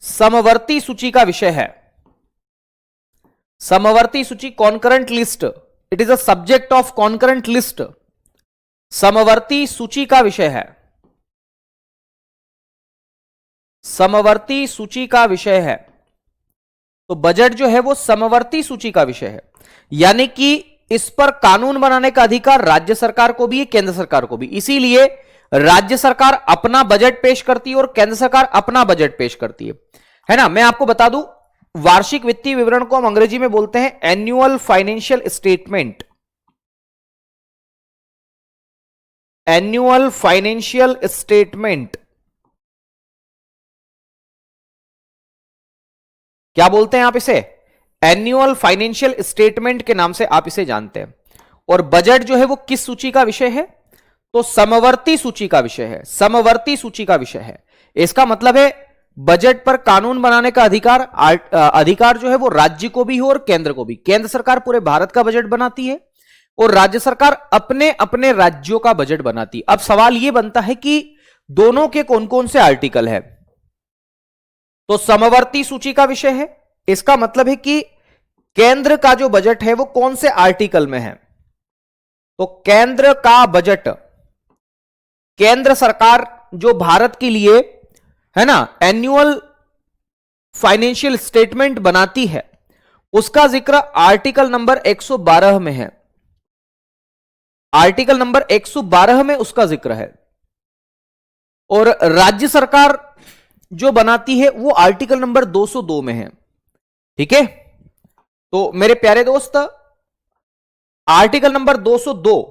समवर्ती सूची का विषय है। समवर्ती सूची, concurrent list, it is a subject of concurrent list, समवर्ती सूची का विषय है, समवर्ती सूची का विषय है। तो बजट जो है वो समवर्ती सूची का विषय है, यानी कि इस पर कानून बनाने का अधिकार राज्य सरकार को भी है, केंद्र सरकार को भी। इसीलिए राज्य सरकार अपना बजट पेश करती है और केंद्र सरकार अपना बजट पेश करती है ना। मैं आपको बता दूं, वार्षिक वित्तीय विवरण को हम अंग्रेजी में बोलते हैं annual financial statement, annual financial statement क्या बोलते हैं आप इसे? एनुअल फाइनेंशियल स्टेटमेंट के नाम से आप इसे जानते हैं। और बजट जो है वो किस सूची का विषय है? तो समवर्ती सूची का विषय है, समवर्ती सूची का विषय है। इसका मतलब है बजट पर कानून बनाने का अधिकार जो है वो राज्य को भी हो और केंद्र को भी। केंद्र सरकार पूरे भारत का बजट बनाती है और राज्य सरकार अपने अपने राज्यों का बजट बनाती है। अब सवाल यह बनता है कि दोनों के कौन कौन से आर्टिकल है? तो समवर्ती सूची का विषय है, इसका मतलब है कि केंद्र का जो बजट है वो कौन से आर्टिकल में है? तो केंद्र का बजट केंद्र सरकार जो भारत के लिए, है ना, एनुअल फाइनेंशियल स्टेटमेंट बनाती है, उसका जिक्र आर्टिकल नंबर 112 में है। आर्टिकल नंबर 112 में उसका जिक्र है। और राज्य सरकार जो बनाती है वो आर्टिकल नंबर 202 में है। ठीक है, तो मेरे प्यारे दोस्त, आर्टिकल नंबर 202,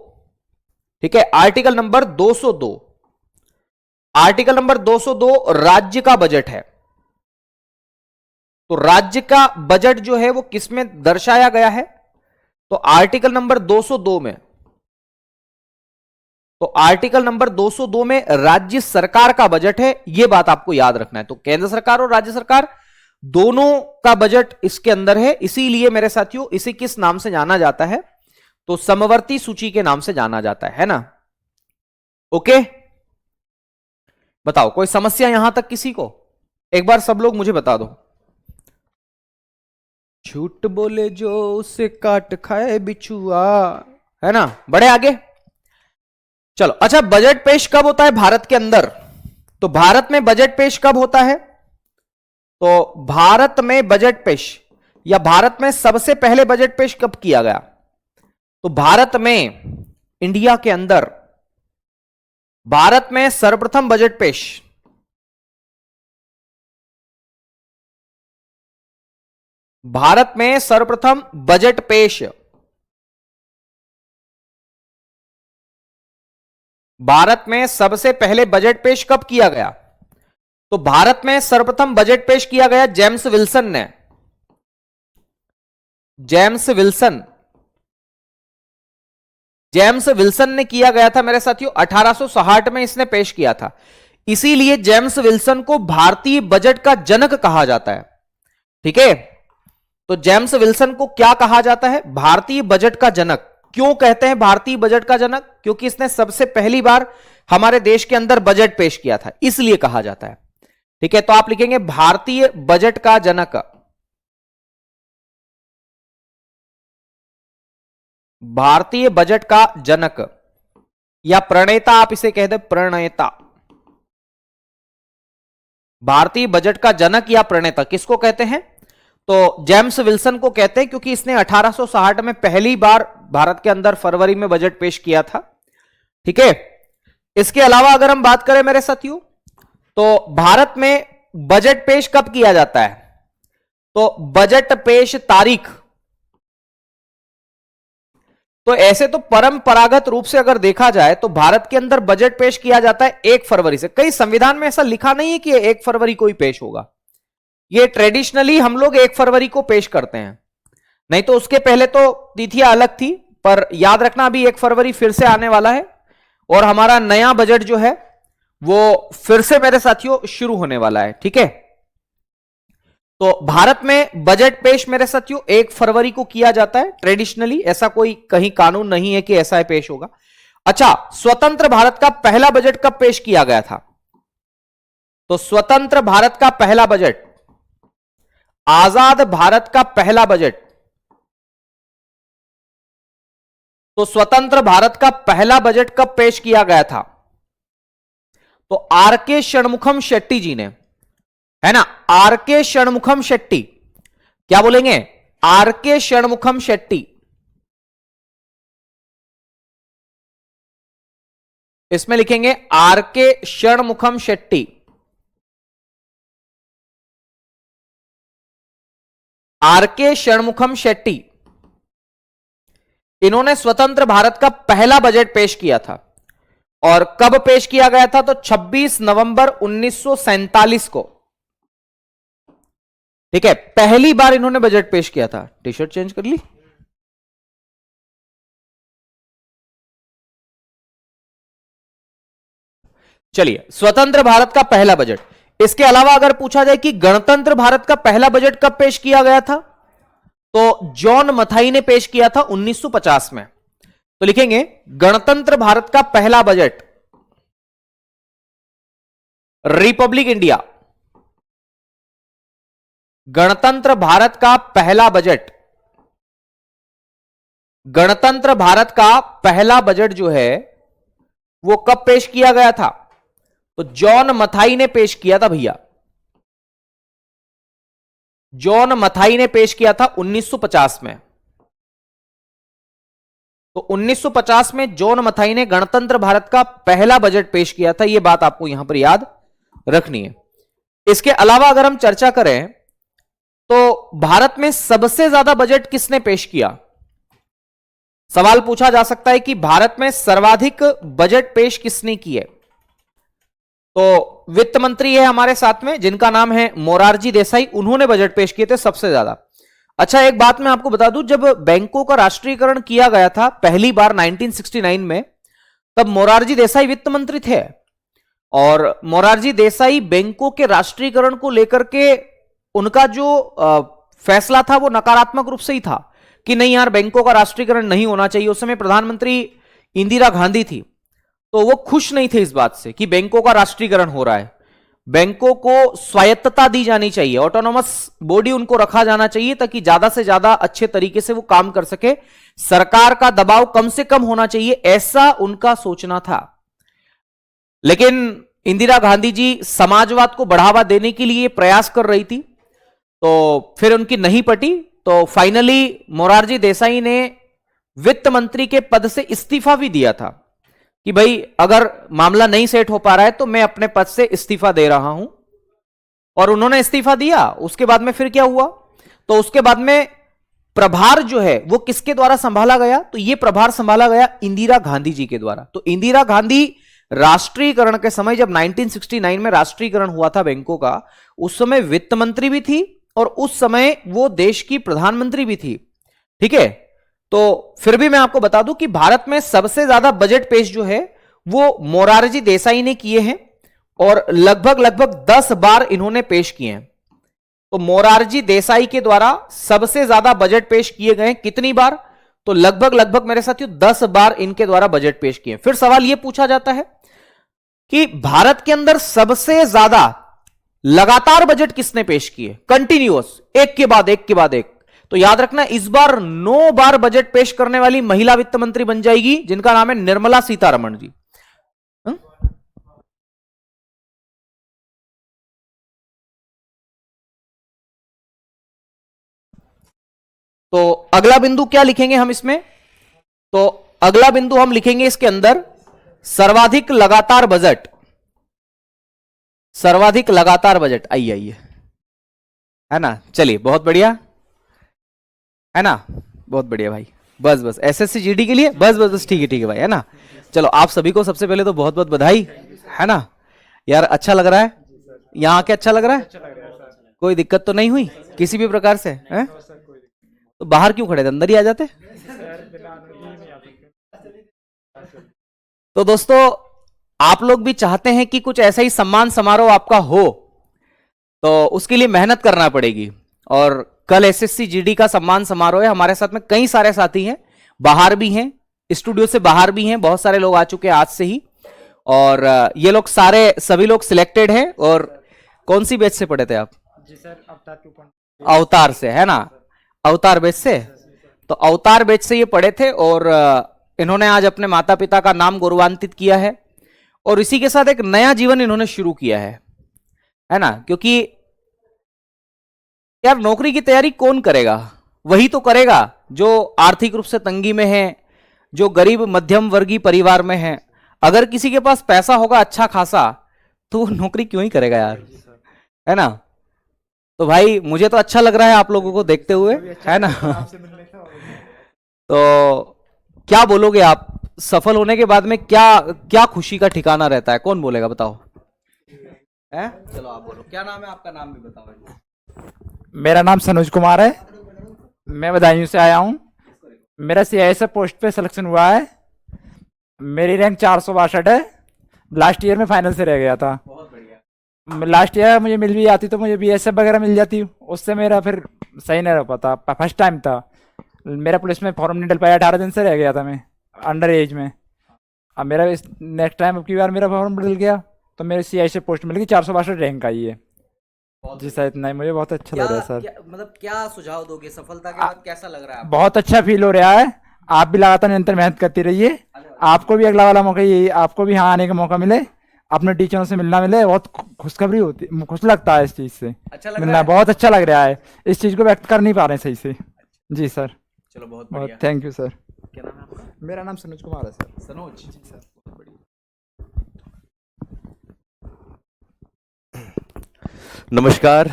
ठीक है, आर्टिकल नंबर 202, आर्टिकल नंबर 202 राज्य का बजट है। तो राज्य का बजट जो है वो किसमें दर्शाया गया है? तो आर्टिकल नंबर 202 में। तो आर्टिकल नंबर 202 में राज्य सरकार का बजट है, यह बात आपको याद रखना है। तो केंद्र सरकार और राज्य सरकार दोनों का बजट इसके अंदर है। इसीलिए मेरे साथियों इसे किस नाम से जाना जाता है? तो समवर्ती सूची के नाम से जाना जाता है ना। ओके, बताओ कोई समस्या यहां तक किसी को? एक बार सब लोग मुझे बता दो। झूठ बोले जो उसे काट खाए बिछुआ, है ना। बढ़े आगे, चलो। अच्छा, बजट पेश कब होता है भारत के अंदर? तो भारत में बजट पेश कब होता है? तो भारत में बजट पेश, या भारत में सबसे पहले बजट पेश कब किया गया? तो भारत में, इंडिया के अंदर भारत में सर्वप्रथम बजट पेश भारत में सर्वप्रथम बजट पेश भारत में सबसे पहले बजट पेश कब किया गया? तो भारत में सर्वप्रथम बजट पेश किया गया जेम्स विल्सन ने। जेम्स विल्सन ने किया गया था मेरे साथियों, 1860 में इसने पेश किया था। इसीलिए जेम्स विल्सन को भारतीय बजट का जनक कहा जाता है। ठीक है, तो जेम्स विल्सन को क्या कहा जाता है? भारतीय बजट का जनक। क्यों कहते हैं भारतीय बजट का जनक? क्योंकि इसने सबसे पहली बार हमारे देश के अंदर बजट पेश किया था, इसलिए कहा जाता है। ठीक है, तो आप लिखेंगे भारतीय बजट का जनक। भारतीय बजट का जनक या प्रणेता, आप इसे कहते हैं प्रणेता। भारतीय बजट का जनक या प्रणेता किसको कहते हैं? तो जेम्स विल्सन को कहते हैं, क्योंकि इसने 1860 में पहली बार भारत के अंदर फरवरी में बजट पेश किया था। ठीक है, इसके अलावा अगर हम बात करें मेरे साथियों, तो भारत में बजट पेश कब किया जाता है? तो बजट पेश तारीख, तो ऐसे तो परंपरागत रूप से अगर देखा जाए तो भारत के अंदर बजट पेश किया जाता है 1 फरवरी से। कई संविधान में ऐसा लिखा नहीं है कि 1 फरवरी को ही पेश होगा। ये ट्रेडिशनली हम लोग 1 फरवरी को पेश करते हैं, नहीं तो उसके पहले तो तिथियां अलग थी। पर याद रखना, अभी 1 फरवरी फिर से आने वाला है और हमारा नया बजट जो है वो फिर से मेरे साथियों शुरू होने वाला है। ठीक है, तो भारत में बजट पेश मेरे साथियों 1 फरवरी को किया जाता है ट्रेडिशनली। ऐसा कोई कहीं कानून नहीं है कि ऐसा है पेश होगा। अच्छा, स्वतंत्र भारत का पहला बजट कब पेश किया गया था? तो स्वतंत्र भारत का पहला बजट, आजाद भारत का पहला बजट, तो स्वतंत्र भारत का पहला बजट कब पेश किया गया था? तो आर.के. षणमुखम शेट्टी जी ने, है ना, आर.के. षणमुखम शेट्टी। क्या बोलेंगे? आर.के. षणमुखम शेट्टी। इसमें लिखेंगे आर.के. षणमुखम शेट्टी। आर.के. षणमुखम शेट्टी, इन्होंने स्वतंत्र भारत का पहला बजट पेश किया था। और कब पेश किया गया था? तो 26 नवंबर 1947 को। ठीक है, पहली बार इन्होंने बजट पेश किया था। टी शर्ट चेंज कर ली। चलिए, स्वतंत्र भारत का पहला बजट। इसके अलावा अगर पूछा जाए कि गणतंत्र भारत का पहला बजट कब पेश किया गया था, तो जॉन मथाई ने पेश किया था 1950 में। तो लिखेंगे गणतंत्र भारत का पहला बजट, रिपब्लिक इंडिया। गणतंत्र भारत का पहला बजट, गणतंत्र भारत का पहला बजट जो है वो कब पेश किया गया था? तो जॉन मथाई ने पेश किया था भैया, जॉन मथाई ने पेश किया था 1950 में। तो 1950 में जॉन मथाई ने गणतंत्र भारत का पहला बजट पेश किया था, यह बात आपको यहां पर याद रखनी है। इसके अलावा अगर हम चर्चा करें तो भारत में सबसे ज्यादा बजट किसने पेश किया? सवाल पूछा जा सकता है कि भारत में सर्वाधिक बजट पेश किसने किए? तो वित्त मंत्री है हमारे साथ में जिनका नाम है मोरारजी देसाई, उन्होंने बजट पेश किए थे सबसे ज्यादा। अच्छा, एक बात मैं आपको बता दूं, जब बैंकों का राष्ट्रीयकरण किया गया था पहली बार 1969 में, तब मोरारजी देसाई वित्त मंत्री थे और मोरारजी देसाई बैंकों के राष्ट्रीयकरण को लेकर के उनका जो फैसला था वो नकारात्मक रूप से ही था कि नहीं यार, बैंकों का राष्ट्रीयकरण नहीं होना चाहिए। उस समय प्रधानमंत्री इंदिरा गांधी थी, तो वो खुश नहीं थे इस बात से कि बैंकों का राष्ट्रीयकरण हो रहा है। बैंकों को स्वायत्तता दी जानी चाहिए, ऑटोनोमस बॉडी उनको रखा जाना चाहिए ताकि ज्यादा से ज्यादा अच्छे तरीके से वो काम कर सके, सरकार का दबाव कम से कम होना चाहिए, ऐसा उनका सोचना था। लेकिन इंदिरा गांधी जी समाजवाद को बढ़ावा देने के लिए प्रयास कर रही थी, तो फिर उनकी नहीं पटी। तो फाइनली मोरारजी देसाई ने वित्त मंत्री के पद से इस्तीफा भी दिया था कि भाई अगर मामला नहीं सेट हो पा रहा है तो मैं अपने पद से इस्तीफा दे रहा हूं, और उन्होंने इस्तीफा दिया। उसके बाद में फिर क्या हुआ? तो उसके बाद में प्रभार जो है वो किसके द्वारा संभाला गया? तो ये प्रभार संभाला गया इंदिरा गांधी जी के द्वारा। तो इंदिरा गांधी राष्ट्रीयकरण के समय, जब 1969 में राष्ट्रीयकरण हुआ था बैंकों का, उस समय वित्त मंत्री भी थी और उस समय वो देश की प्रधानमंत्री भी थी। ठीक है, तो फिर भी मैं आपको बता दूं कि भारत में सबसे ज्यादा बजट पेश जो है वो मोरारजी देसाई ने किए हैं और लगभग 10 बार इन्होंने पेश किए हैं। तो मोरारजी देसाई के द्वारा सबसे ज्यादा बजट पेश किए गए। कितनी बार? तो लगभग मेरे साथियों 10 बार इनके द्वारा बजट पेश किए। फिर सवाल यह पूछा जाता है कि भारत के अंदर सबसे ज्यादा लगातार बजट किसने पेश किए, कंटिन्यूअस, एक के बाद एक के बाद एक? तो याद रखना, इस बार 9 बार बजट पेश करने वाली महिला वित्त मंत्री बन जाएगी, जिनका नाम है निर्मला सीतारमण जी। तो अगला बिंदु क्या लिखेंगे हम इसमें? तो अगला बिंदु हम लिखेंगे इसके अंदर सर्वाधिक लगातार बजट। सर्वाधिक लगातार बजट, आइए, है ना? चलिए, बहुत बढ़िया, है ना? बहुत बढ़िया भाई, बस एसएससी जीडी के लिए बस ठीक है भाई, है ना? चलो, आप सभी को सबसे पहले तो बहुत बहुत बधाई, है ना यार? अच्छा लग रहा है यहाँ आके? अच्छा लग रहा है? कोई दिक्कत तो नहीं हुई किसी भी प्रकार से? है तो बाहर क्यों खड़े थे, अंदर ही आ जाते। तो दोस्तों, आप लोग भी चाहते हैं कि कुछ ऐसा ही सम्मान समारोह आपका हो, तो उसके लिए मेहनत करना पड़ेगी। और कल एसएससी जीडी का सम्मान समारोह है। हमारे साथ में कई सारे साथी हैं, बाहर भी हैं, स्टूडियो से बाहर भी हैं, बहुत सारे लोग आ चुके हैं आज से ही। और ये लोग सभी लोग सिलेक्टेड हैं। और कौन सी बैच से पढ़े थे आप? जी सर, अवतार से, है ना? अवतार बैच से। तो अवतार बैच से ये पढ़े थे और इन्होंने आज अपने माता पिता का नाम गौरवान्वित किया है और इसी के साथ एक नया जीवन इन्होंने शुरू किया है ना? क्योंकि यार, नौकरी की तैयारी कौन करेगा? वही तो करेगा जो आर्थिक रूप से तंगी में है, जो गरीब मध्यम वर्गीय परिवार में है। अगर किसी के पास पैसा होगा अच्छा खासा, तो वो नौकरी क्यों ही करेगा यार, है ना? तो भाई, मुझे तो अच्छा लग रहा है आप लोगों को देखते हुए, है ना? तो क्या बोलोगे आप? सफल होने के बाद में क्या क्या खुशी का ठिकाना रहता है? कौन बोलेगा, बताओ? है? चलो आप बोलो, क्या नाम है आपका? नाम भी बताओ। मेरा नाम सनोज कुमार है, मैं बदायूं से आया हूँ। मेरा सीआईएसएफ पोस्ट पे सिलेक्शन हुआ है। मेरी रैंक 462 है। लास्ट ईयर में फाइनल से रह गया था। बहुत बढ़िया। लास्ट ईयर मुझे मिल भी जाती तो मुझे बीएसएफ वगैरह मिल जाती, उससे मेरा फिर सही नहीं रह पाता। फर्स्ट टाइम था मेरा, पुलिस में फॉर्म नहीं डल पाया, 18 दिन से रह गया था मैं अंडर एज में। अब मेरा नेक्स्ट टाइम अब की बार मेरा फॉर्म डल गया तो मेरे सीआईएसएफ पोस्ट मिल गई, 462 रैंक आई है जी सर। इतना ही, मुझे बहुत अच्छा लग रहा है सर। मतलब क्या सुझाव दोगे? सफलता के बाद कैसा लग रहा है? बहुत अच्छा फील हो रहा है। आप भी लगातार निरंतर मेहनत करती रहिए, आपको भी अगला वाला मौका यही, आपको भी यहाँ आने का मौका मिले, अपने टीचरों से मिलना मिले, बहुत खुशखबरी होती, खुश लगता है इस चीज से। अच्छा लग मिलना रहा है? बहुत अच्छा लग रहा है, इस चीज को व्यक्त कर नहीं पा रहे हैं सही से। जी सर, चलो बहुत बहुत बढ़िया। Thank you sir. क्या नाम है आपका? मेरा नाम सनोज कुमार है सर। सनोज जी सर, बहुत बढ़िया। नमस्कार।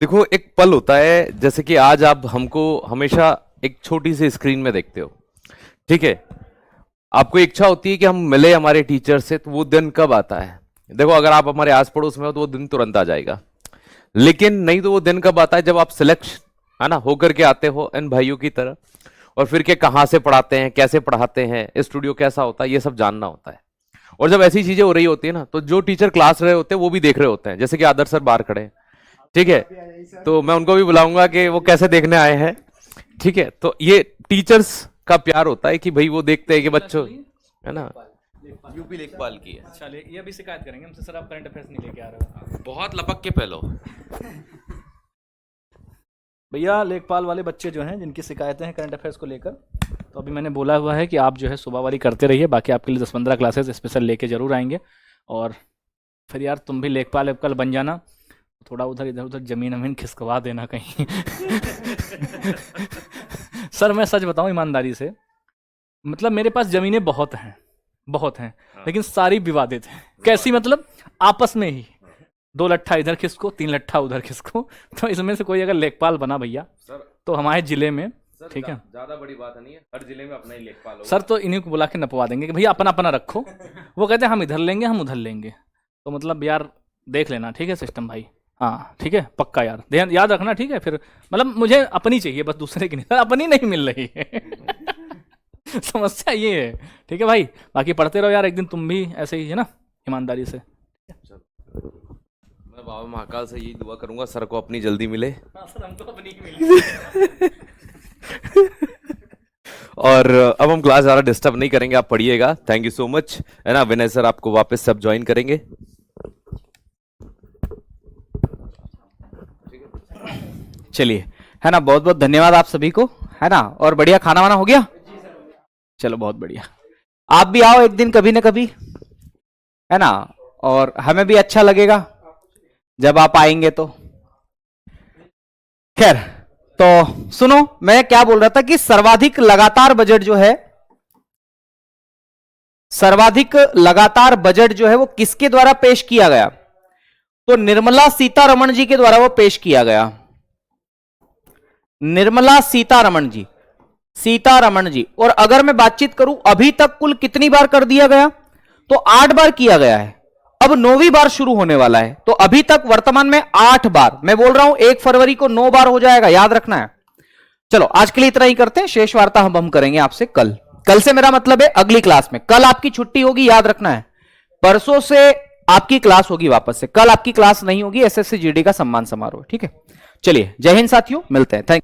देखो, एक पल होता है, जैसे कि आज आप हमको हमेशा एक छोटी सी स्क्रीन में देखते हो, ठीक है। आपको इच्छा होती है कि हम मिले हमारे टीचर से, तो वो दिन कब आता है? देखो, अगर आप हमारे आस पड़ोस में हो तो वो दिन तुरंत आ जाएगा, लेकिन नहीं तो वो दिन कब आता है जब आप सिलेक्ट, है ना, होकर के आते हो इन भाइयों की तरह, और फिर के कहाँ से पढ़ाते हैं, कैसे पढ़ाते हैं, स्टूडियो कैसा होता है, ये सब जानना होता है। और जब ऐसी चीजें हो रही होती है ना, तो जो टीचर क्लास रहे होते हैं वो भी देख रहे होते हैं, जैसे कि आदर्श सर बाहर खड़े हैं, ठीक है, तो मैं उनको भी बुलाऊंगा कि वो कैसे देखने आए हैं, ठीक है। तो ये टीचर्स का प्यार होता है कि भाई वो देखते हैं कि बच्चों, है ना, यूपी लेखपाल की है। अच्छा, ये भी शिकायत करेंगे हमसे, सर आप करंट अफेयर्स नहीं लेके आ रहे हो। बहुत लपक के पहलो। भैया लेखपाल वाले बच्चे जो हैं जिनकी शिकायतें हैं करंट अफेयर्स को लेकर, तो अभी मैंने बोला हुआ है कि आप जो है सुबह वाली करते रहिए, बाकी आपके लिए 10-15 क्लासेस स्पेशल लेके जरूर आएंगे। और फिर यार तुम भी लेखपाल वेखपाल बन जाना, थोड़ा उधर इधर उधर जमीन वमीन खिसकवा देना कहीं। सर मैं सच बताऊं ईमानदारी से, मतलब मेरे पास जमीनें बहुत हैं, बहुत हैं, लेकिन सारी विवादित हैं। कैसी मतलब? आपस में ही 2 लट्ठा इधर खिसको, 3 लट्ठा उधर खिसको। तो इसमें से कोई अगर लेखपाल बना भैया तो हमारे जिले में, ठीक है, ज्यादा बड़ी बात नहीं है, हर जिले में अपना ही लेखपाल होगा। सर तो इन्हीं को बुला के नपवा देंगे कि भैया अपना अपना रखो। वो कहते हैं हम इधर लेंगे, हम उधर लेंगे। तो मतलब यार देख लेना, ठीक है सिस्टम भाई। हाँ ठीक है, पक्का यार, ध्यान याद रखना, ठीक है। फिर मतलब मुझे अपनी चाहिए बस, दूसरे की नहीं। सर अपनी नहीं मिल रही है। समस्या ये है, ठीक है भाई। बाकी पढ़ते रहो यार, एक दिन तुम भी ऐसे ही, है ना, ईमानदारी से। मैं बाबा महाकाल से यही दुआ करूंगा सर को अपनी जल्दी मिले। हाँ सर, हमको अपनी ही मिली। और अब हम क्लास ज़्यादा डिस्टर्ब नहीं करेंगे, आप पढ़िएगा। थैंक यू सो मच, है ना। विनय सर आपको वापस सब ज्वाइन करेंगे। चलिए, है ना, बहुत बहुत धन्यवाद आप सभी को, है ना। और बढ़िया, खाना वाना हो गया? चलो बहुत बढ़िया। आप भी आओ एक दिन कभी ना कभी, है ना, और हमें भी अच्छा लगेगा जब आप आएंगे तो। खैर, तो सुनो, मैं क्या बोल रहा था कि सर्वाधिक लगातार बजट जो है, सर्वाधिक लगातार बजट जो है वो किसके द्वारा पेश किया गया? तो निर्मला सीतारमण जी के द्वारा वो पेश किया गया। निर्मला सीतारमण जी, सीतारमण जी। और अगर मैं बातचीत करूं अभी तक कुल कितनी बार कर दिया गया, तो 8 बार किया गया है। अब 9वीं बार शुरू होने वाला है, तो अभी तक वर्तमान में 8 बार। मैं बोल रहा हूं 1 फरवरी को 9 बार हो जाएगा, याद रखना है। चलो आज के लिए इतना ही करते हैं, शेष वार्ता हम करेंगे आपसे कल। कल से मेरा मतलब है अगली क्लास में। कल आपकी छुट्टी होगी, याद रखना है। परसों से आपकी क्लास होगी वापस से, कल आपकी क्लास नहीं होगी। एसएससी जीडी का सम्मान समारोह, ठीक है। चलिए, जय हिंद साथियों, मिलते हैं। थैंक